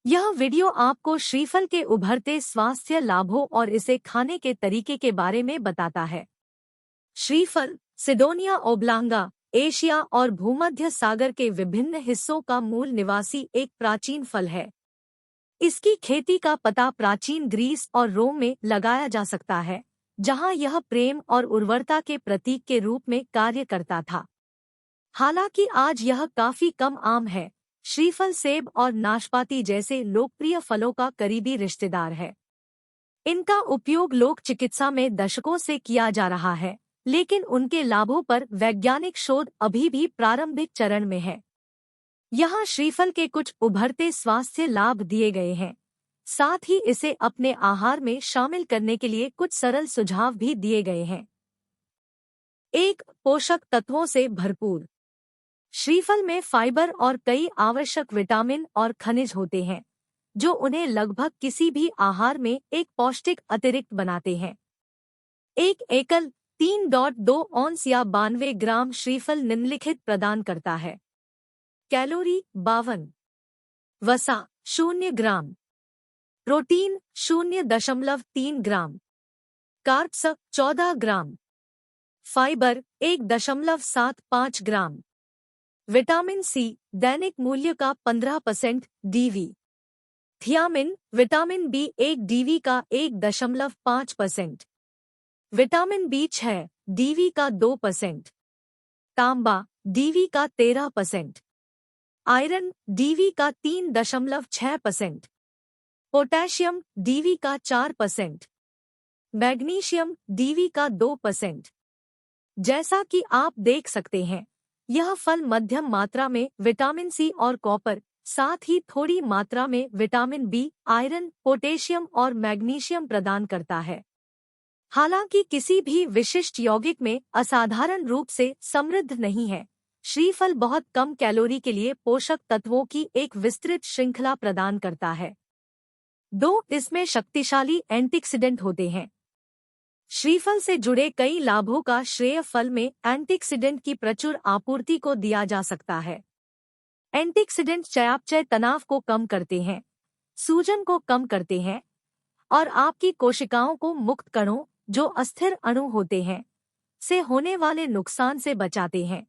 यह वीडियो आपको श्रीफल के उभरते स्वास्थ्य लाभों और इसे खाने के तरीके के बारे में बताता है। श्रीफल सिडोनिया ओब्लांगा एशिया और भूमध्य सागर के विभिन्न हिस्सों का मूल निवासी एक प्राचीन फल है। इसकी खेती का पता प्राचीन ग्रीस और रोम में लगाया जा सकता है, जहां यह प्रेम और उर्वरता के प्रतीक के रूप में कार्य करता था। हालांकि आज यह काफी कम आम है। श्रीफल सेब और नाशपाती जैसे लोकप्रिय फलों का करीबी रिश्तेदार है। इनका उपयोग लोक चिकित्सा में दशकों से किया जा रहा है, लेकिन उनके लाभों पर वैज्ञानिक शोध अभी भी प्रारंभिक चरण में है। यहाँ श्रीफल के कुछ उभरते स्वास्थ्य लाभ दिए गए हैं। साथ ही इसे अपने आहार में शामिल करने के लिए कुछ सरल सुझाव भी दिए गए हैं। 1. पोषक तत्वों से भरपूर। श्रीफल में फाइबर और कई आवश्यक विटामिन और खनिज होते हैं, जो उन्हें लगभग किसी भी आहार में एक पौष्टिक अतिरिक्त बनाते हैं। एक एकल 3.2 औंस या 92 ग्राम श्रीफल निम्नलिखित प्रदान करता है। कैलोरी 52, वसा 0 gram, protein 0.3 gram, carbs 14 gram, fibre 1.75 gram, vitamin C दैनिक मूल्य का 15% DV, thiamine vitamin B 1 DV का 1.5%, विटामिन बी6 डीवी का 2%, तांबा डीवी का 13%, आयरन डीवी का 3.6%, पोटेशियम डीवी का 4%, मैग्नीशियम डीवी का 2%। जैसा कि आप देख सकते हैं, यह फल मध्यम मात्रा में विटामिन सी और कॉपर, साथ ही थोड़ी मात्रा में विटामिन बी, आयरन, पोटेशियम और मैग्नीशियम प्रदान करता है। हालांकि किसी भी विशिष्ट यौगिक में असाधारण रूप से समृद्ध नहीं है, श्रीफल बहुत कम कैलोरी के लिए पोषक तत्वों की एक विस्तृत श्रृंखला प्रदान करता है। 2. इसमें शक्तिशाली एंटीऑक्सीडेंट होते हैं। श्रीफल से जुड़े कई लाभों का श्रेय फल में एंटीऑक्सीडेंट की प्रचुर आपूर्ति को दिया जा सकता है। एंटीऑक्सीडेंट चयापचय तनाव को कम करते हैं, सूजन को कम करते हैं और आपकी कोशिकाओं को मुक्त कणों, जो अस्थिर अणु होते हैं, से होने वाले नुकसान से बचाते हैं।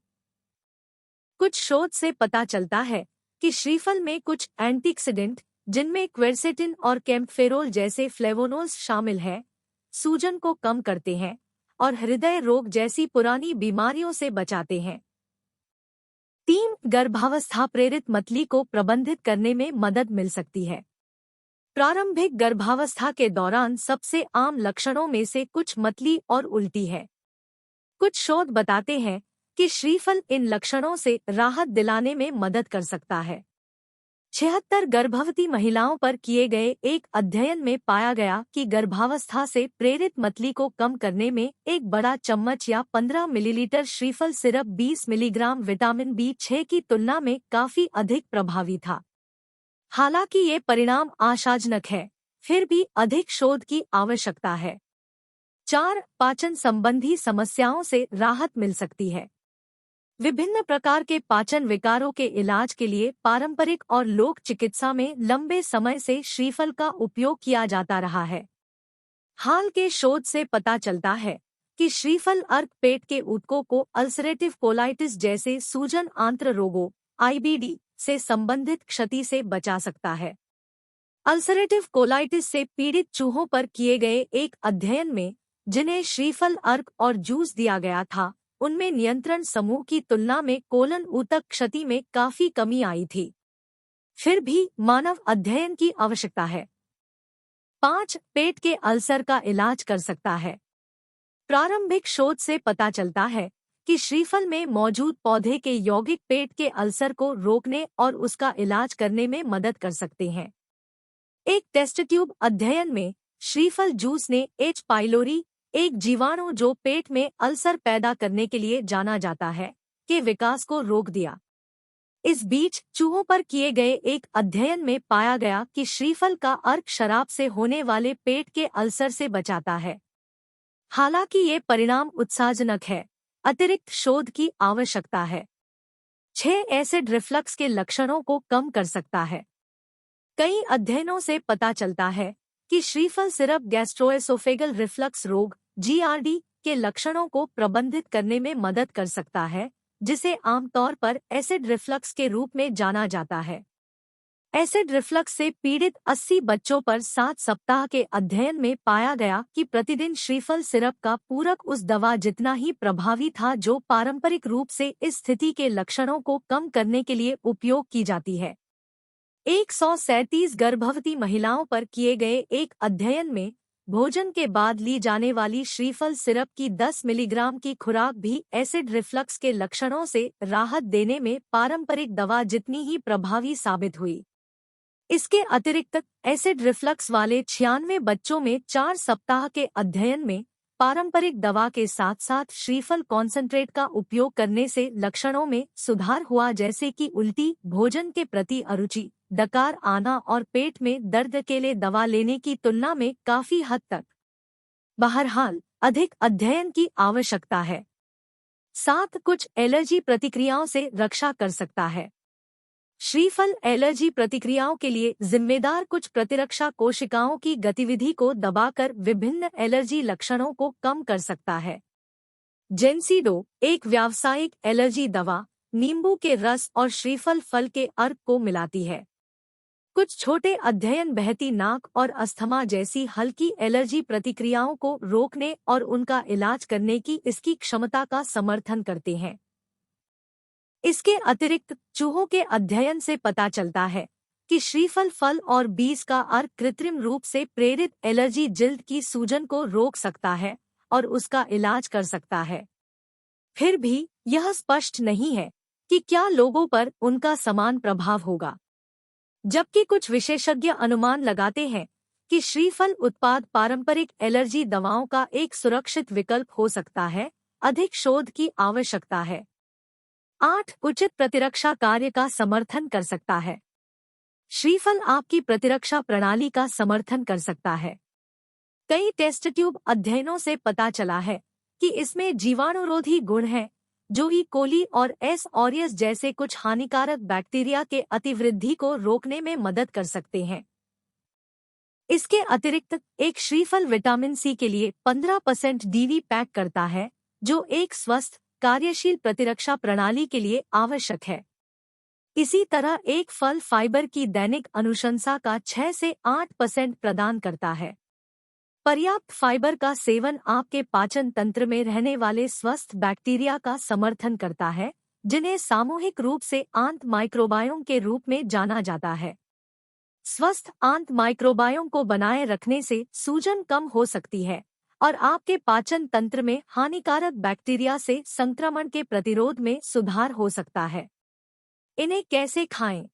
कुछ शोध से पता चलता है कि श्रीफल में कुछ एंटीऑक्सीडेंट, जिनमें क्वेरसेटिन और कैम्फेरोल जैसे फ्लेवोनोल्स शामिल हैं, सूजन को कम करते हैं और हृदय रोग जैसी पुरानी बीमारियों से बचाते हैं। 3. गर्भावस्था प्रेरित मतली को प्रबंधित करने में मदद मिल सकती है। प्रारंभिक गर्भावस्था के दौरान सबसे आम लक्षणों में से कुछ मतली और उल्टी है। कुछ शोध बताते हैं कि श्रीफल इन लक्षणों से राहत दिलाने में मदद कर सकता है। 76 गर्भवती महिलाओं पर किए गए एक अध्ययन में पाया गया कि गर्भावस्था से प्रेरित मतली को कम करने में एक बड़ा चम्मच या 15 मिलीलीटर श्रीफल सिरप 20 मिलीग्राम विटामिन बी6 की तुलना में काफी अधिक प्रभावी था। हालांकि ये परिणाम आशाजनक है, फिर भी अधिक शोध की आवश्यकता है। 4. पाचन संबंधी समस्याओं से राहत मिल सकती है। विभिन्न प्रकार के पाचन विकारों के इलाज के लिए पारंपरिक और लोक चिकित्सा में लंबे समय से श्रीफल का उपयोग किया जाता रहा है। हाल के शोध से पता चलता है कि श्रीफल अर्क पेट के ऊतकों को अल्सरेटिव कोलाइटिस जैसे सूजन आंत्र रोगों (IBD) से संबंधित क्षति से बचा सकता है। अल्सरेटिव कोलाइटिस से पीड़ित चूहों पर किए गए एक अध्ययन में, जिन्हें श्रीफल अर्क और जूस दिया गया था, उनमें नियंत्रण समूह की तुलना में कोलन ऊतक क्षति में काफी कमी आई थी। फिर भी मानव अध्ययन की आवश्यकता है। 5. पेट के अल्सर का इलाज कर सकता है। प्रारंभिक शोध से पता चलता है कि श्रीफल में मौजूद पौधे के यौगिक पेट के अल्सर को रोकने और उसका इलाज करने में मदद कर सकते हैं। एक टेस्ट ट्यूब अध्ययन में श्रीफल जूस ने एच पाइलोरी, एक जीवाणु जो पेट में अल्सर पैदा करने के लिए जाना जाता है, के विकास को रोक दिया। इस बीच चूहों पर किए गए एक अध्ययन में पाया गया कि श्रीफल का अर्क शराब से होने वाले पेट के अल्सर से बचाता है। हालांकि ये परिणाम उत्साहजनक है, अतिरिक्त शोध की आवश्यकता है। 6. एसिड रिफ्लक्स के लक्षणों को कम कर सकता है। कई अध्ययनों से पता चलता है कि श्रीफल सिरप गैस्ट्रोएसोफेगल रिफ्लक्स रोग (GERD) के लक्षणों को प्रबंधित करने में मदद कर सकता है, जिसे आमतौर पर एसिड रिफ्लक्स के रूप में जाना जाता है। एसिड रिफ्लक्स से पीड़ित 80 बच्चों पर 7 सप्ताह के अध्ययन में पाया गया कि प्रतिदिन श्रीफल सिरप का पूरक उस दवा जितना ही प्रभावी था जो पारंपरिक रूप से इस स्थिति के लक्षणों को कम करने के लिए उपयोग की जाती है। 137 गर्भवती महिलाओं पर किए गए एक अध्ययन में भोजन के बाद ली जाने वाली श्रीफल सिरप की 10 मिलीग्राम की खुराक भी एसिड रिफ्लक्स के लक्षणों से राहत देने में पारंपरिक दवा जितनी ही प्रभावी साबित हुई। इसके अतिरिक्त एसिड रिफ्लक्स वाले 96 बच्चों में 4 सप्ताह के अध्ययन में पारंपरिक दवा के साथ साथ श्रीफल कॉन्सेंट्रेट का उपयोग करने से लक्षणों में सुधार हुआ, जैसे कि उल्टी, भोजन के प्रति अरुचि, डकार आना और पेट में दर्द के लिए दवा लेने की तुलना में काफी हद तक। बहरहाल, अधिक अध्ययन की आवश्यकता है। 7 कुछ एलर्जी प्रतिक्रियाओं से रक्षा कर सकता है। श्रीफल एलर्जी प्रतिक्रियाओं के लिए जिम्मेदार कुछ प्रतिरक्षा कोशिकाओं की गतिविधि को दबाकर विभिन्न एलर्जी लक्षणों को कम कर सकता है। जेंसिडो, एक व्यावसायिक एलर्जी दवा, नींबू के रस और श्रीफल फल के अर्क को मिलाती है। कुछ छोटे अध्ययन बहती नाक और अस्थमा जैसी हल्की एलर्जी प्रतिक्रियाओं को रोकने और उनका इलाज करने की इसकी क्षमता का समर्थन करते हैं। इसके अतिरिक्त चूहों के अध्ययन से पता चलता है कि श्रीफल फल और बीज का अर्क कृत्रिम रूप से प्रेरित एलर्जी जिल्द की सूजन को रोक सकता है और उसका इलाज कर सकता है। फिर भी यह स्पष्ट नहीं है कि क्या लोगों पर उनका समान प्रभाव होगा, जबकि कुछ विशेषज्ञ अनुमान लगाते हैं कि श्रीफल उत्पाद पारंपरिक एलर्जी दवाओं का एक सुरक्षित विकल्प हो सकता है। अधिक शोध की आवश्यकता है। 8 उचित प्रतिरक्षा कार्य का समर्थन कर सकता है। श्रीफल आपकी प्रतिरक्षा प्रणाली का समर्थन कर सकता है। कई टेस्ट ट्यूब अध्ययनों से पता चला है कि इसमें जीवाणुरोधी गुण हैं, जो ई कोली और एस ऑरियस जैसे कुछ हानिकारक बैक्टीरिया के अतिवृद्धि को रोकने में मदद कर सकते हैं। इसके अतिरिक्त एक श्रीफल विटामिन सी के लिए 15% डीवी पैक करता है, जो एक स्वस्थ कार्यशील प्रतिरक्षा प्रणाली के लिए आवश्यक है। इसी तरह एक फल फाइबर की दैनिक अनुशंसा का 6 से 8% प्रदान करता है। पर्याप्त फाइबर का सेवन आपके पाचन तंत्र में रहने वाले स्वस्थ बैक्टीरिया का समर्थन करता है, जिन्हें सामूहिक रूप से आंत माइक्रोबायोम के रूप में जाना जाता है। स्वस्थ आंत माइक्रोबायोम को बनाए रखने से सूजन कम हो सकती है और आपके पाचन तंत्र में हानिकारक बैक्टीरिया से संक्रमण के प्रतिरोध में सुधार हो सकता है। इन्हें कैसे खाएं?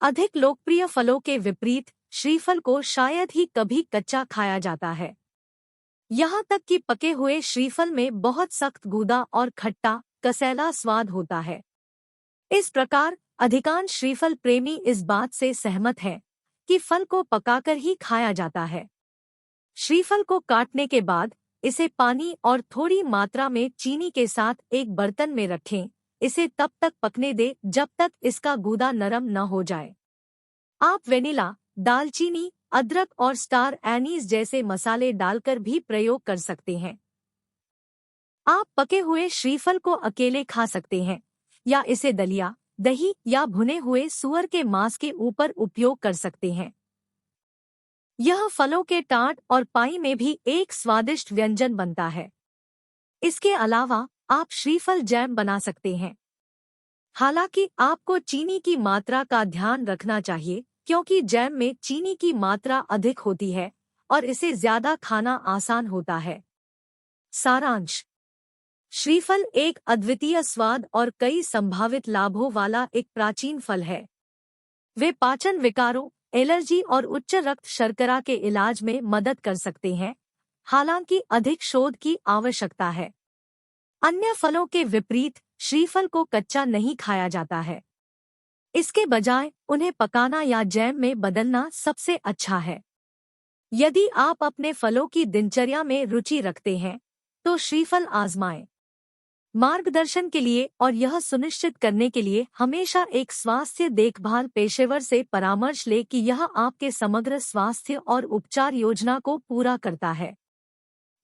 अधिक लोकप्रिय फलों के विपरीत श्रीफल को शायद ही कभी कच्चा खाया जाता है। यहाँ तक कि पके हुए श्रीफल में बहुत सख्त गूदा और खट्टा, कसैला स्वाद होता है। इस प्रकार अधिकांश श्रीफल प्रेमी इस बात से सहमत हैं कि फल को पकाकर ही खाया जाता है। श्रीफल को काटने के बाद इसे पानी और थोड़ी मात्रा में चीनी के साथ एक बर्तन में रखें। इसे तब तक पकने दें जब तक इसका गूदा नरम न हो जाए। आप वेनिला, दालचीनी, अदरक और स्टार एनीज जैसे मसाले डालकर भी प्रयोग कर सकते हैं। आप पके हुए श्रीफल को अकेले खा सकते हैं या इसे दलिया, दही या भुने हुए सूअर के मांस के ऊपर उपयोग कर सकते हैं। यह फलों के टाट और पाई में भी एक स्वादिष्ट व्यंजन बनता है। इसके अलावा आप श्रीफल जैम बना सकते हैं। हालांकि आपको चीनी की मात्रा का ध्यान रखना चाहिए, क्योंकि जैम में चीनी की मात्रा अधिक होती है और इसे ज्यादा खाना आसान होता है। सारांश: श्रीफल एक अद्वितीय स्वाद और कई संभावित लाभों वाला एक प्राचीन फल है। वे पाचन विकारों, एलर्जी और उच्च रक्त शर्करा के इलाज में मदद कर सकते हैं, हालांकि अधिक शोध की आवश्यकता है। अन्य फलों के विपरीत श्रीफल को कच्चा नहीं खाया जाता है। इसके बजाय उन्हें पकाना या जैम में बदलना सबसे अच्छा है। यदि आप अपने फलों की दिनचर्या में रुचि रखते हैं, तो श्रीफल आजमाएं। मार्गदर्शन के लिए और यह सुनिश्चित करने के लिए हमेशा एक स्वास्थ्य देखभाल पेशेवर से परामर्श लें कि यह आपके समग्र स्वास्थ्य और उपचार योजना को पूरा करता है।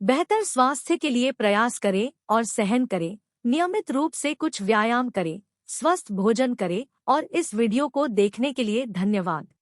बेहतर स्वास्थ्य के लिए प्रयास करें और सहन करें, नियमित रूप से कुछ व्यायाम करें, स्वस्थ भोजन करें और इस वीडियो को देखने के लिए धन्यवाद।